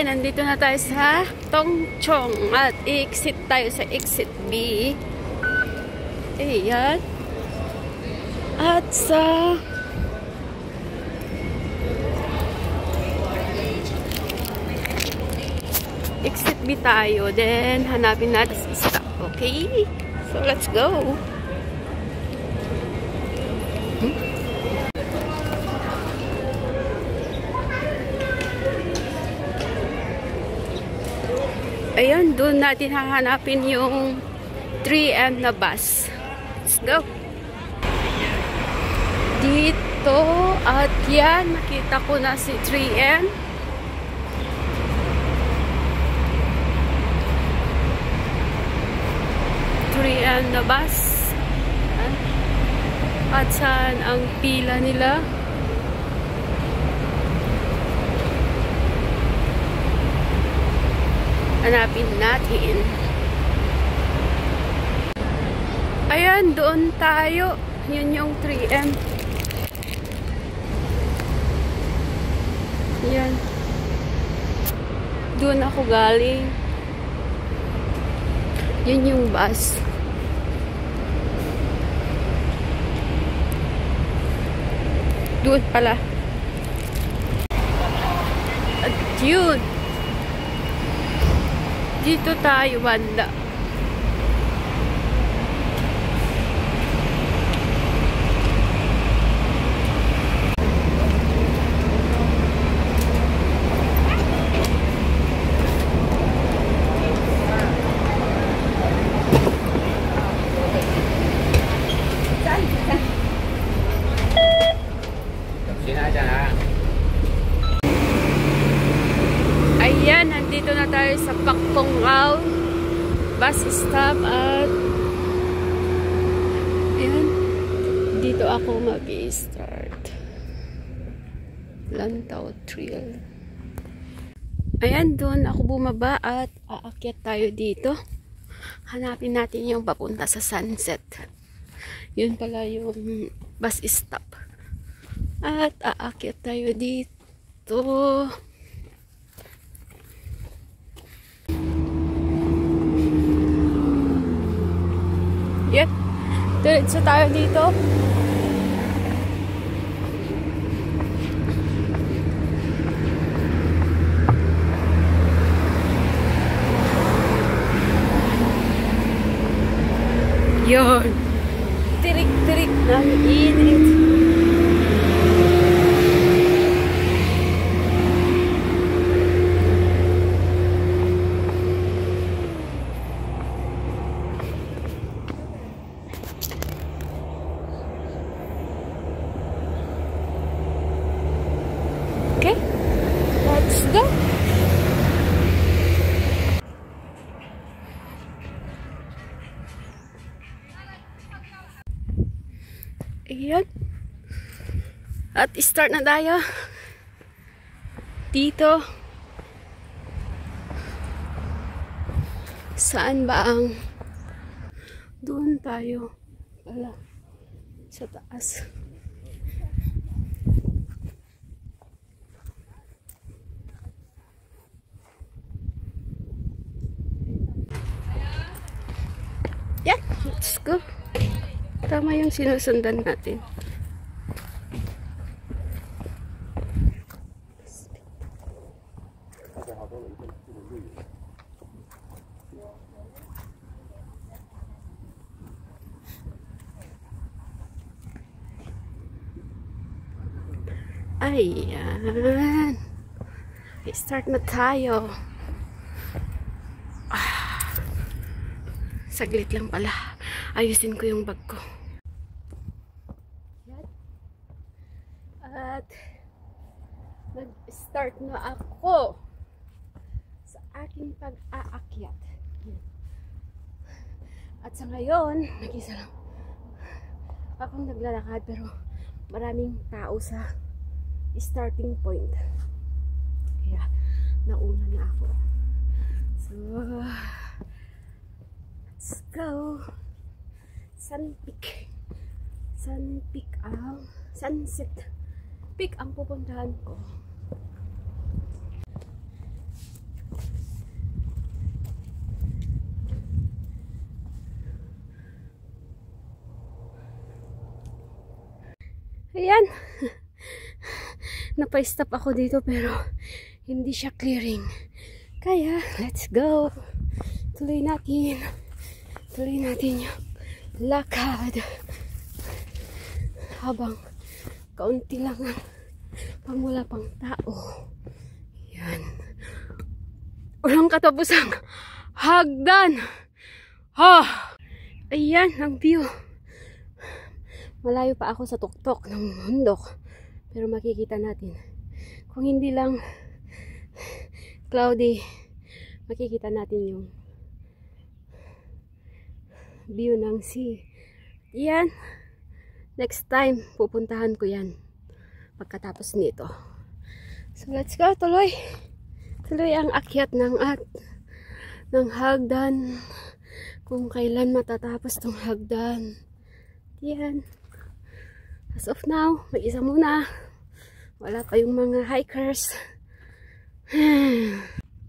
Okay, nandito na tayo sa Tongchong at i-exit tayo sa exit B. Ayan. At sa exit B tayo. Then, hanapin natin si stop. Okay? So, let's go. Ayan, doon natin hahanapin yung 3M na bus. Let's go. Dito, at yan, nakita ko na si 3M. Na bus. At saan ang pila nila? Hanapin natin. Ayan, doon tayo. Yun yung 3M. Yan. Doon ako galing. Yun yung bus. Doon pala. At yun. Dito tayo banda. Ayan, nandito na tayo sa Pak Kong Au bus stop at ayan, dito ako mag-i-start Lantau Trail. Ayan, doon ako bumaba at aakyat tayo dito. Hanapin natin yung papunta sa sunset. Yun pala yung bus stop. At aakyat tayo dito. Yan. Diretso tayo dito. Yan. Tirik-tirik ng init. Okay, let's go. Ayan. At start na tayo. Dito. Saan ba ang... Doon tayo. Wala. Sa taas. Yan, let's go. Tama yung sinusundan natin. Ayan. Start na tayo. Saglit lang pala. Ayusin ko yung bag ko. At nag-start na ako sa aking pag-aakyat. At sa ngayon, nag-isa lang akong naglalakad pero maraming tao sa starting point. Kaya nauna na ako. So, let's go. Sunpeak ang sunset peak ang pupuntahan ko. Ayan. Napa-stop ako dito pero hindi siya clearing. Kaya, let's go. Tuloy natin. Tuloy natin yung lakad. Habang kaunti lang ang pang wala pang tao. Ayan. Walang katapusang hagdan. Ha! Ayan ang view. Malayo pa ako sa tuktok ng bundok. Pero makikita natin. Kung hindi lang cloudy, makikita natin yung view ng sea. Yan. Next time, pupuntahan ko yan. Pagkatapos nito. So let's go. Tuloy. Tuloy ang akyat ng hagdan. Kung kailan matatapos tong hagdan. Yan. As of now, mag-isa muna. Wala pa yung mga hikers.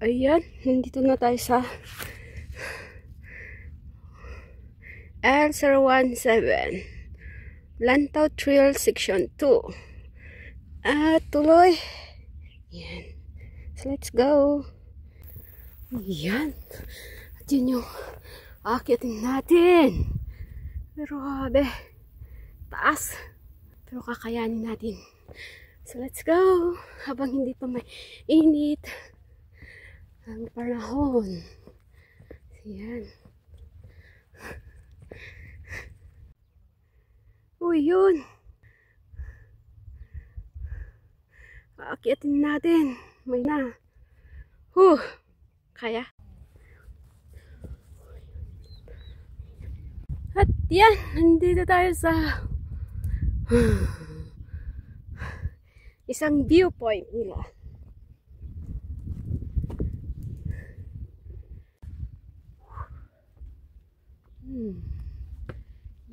Ayan, nandito na tayo sa L017 Lantaw Trail Section 2. At tuloy. Yan. So let's go. Yan. At yun yung akyatin natin. Pero habe, taas. Pero kakayanin natin. So let's go. Habang hindi pa may init ang panahon. Yan. Uy, yun. Aakyatin natin. May na. Kaya. At yan. Nandito tayo sa isang viewpoint nila.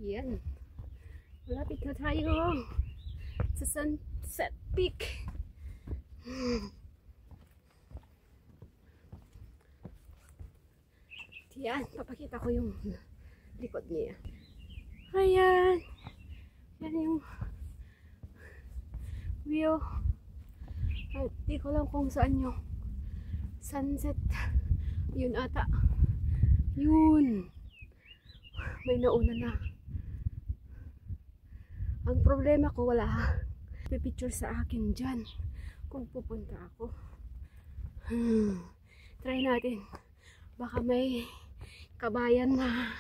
Yan. Malapit na tayo sa Sunset Peak. Yan. Papakita ko yung likod niya. Ayan. Yan yung view. At di ko lang kung saan yung sunset. Yun ata. Yun. May nauna na. Ang problema ko, wala pipicture sa akin dyan. Kung pupunta ako. Try natin. Baka may kabayan na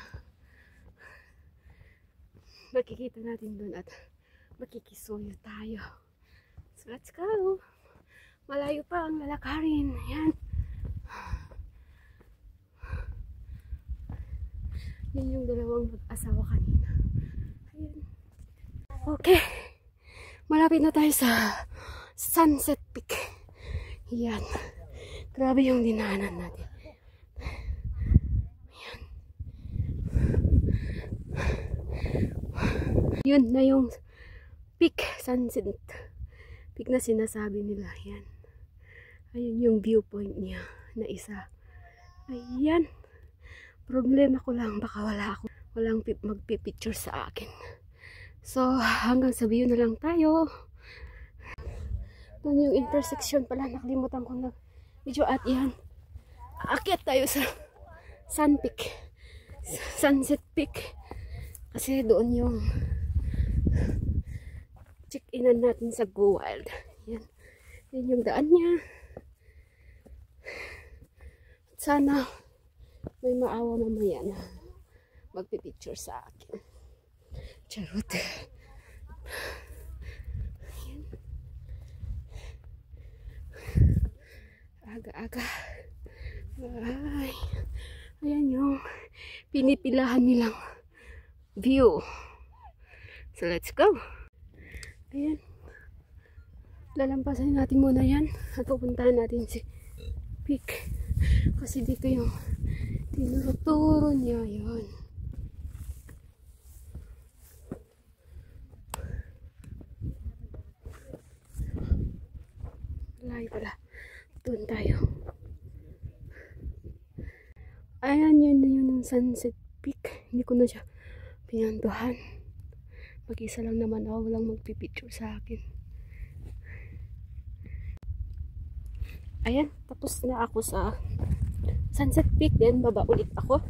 makikita natin dun at makikisuyo tayo. So let's go. Malayo pa ang lalakarin. Yan. Yan yung dalawang mag-asawa kanina. Ayan. Okay. Malapit na tayo sa Sunset Peak. Yan. Grabe yung dinaanan natin. Yan. Yun na yung peak, sunset peak na sinasabi nila. Yan. Ayun yung viewpoint niya na isa. Ayan. Problema ko lang, baka walang magpipicture sa akin. So, hanggang sa view na lang tayo. Doon yung intersection pala, nakalimutan ko na video. At yan, aakyat tayo sa Sunset Peak. Kasi doon yung check-inan natin sa Go Wild. Yan. Yan yung daan niya. Sana may maawa mamaya na magpipicture sa akin. Charot. Ayan. Aga-aga. Ay. Ayan yung pinipilahan nilang view. So let's go. Ayan. Lalampasan natin muna yan at pupuntahan natin si Peak. Kasi dito yung tinuturo niya yun. Layo pala. Doon tayo. Ayan, yun yung Sunset Peak. Hindi ko na siya pinantuhan. Mag-isa lang naman ako, walang magpipicture sa akin. Ayan, tapos na ako sa Sunset Peak. Then baba ulit ako.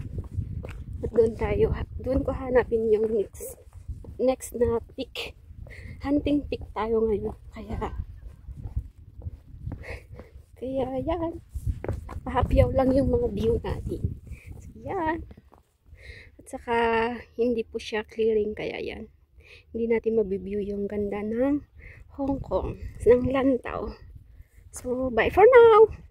At doon ko hanapin yung next na peak. Hunting peak tayo ngayon. Kaya yan. Pahapyaw lang yung mga view natin. So yan. At saka hindi po siya clearing, kaya yan. Hindi natin mabibiew yung ganda ng Hong Kong, ng Lantau. So bye for now.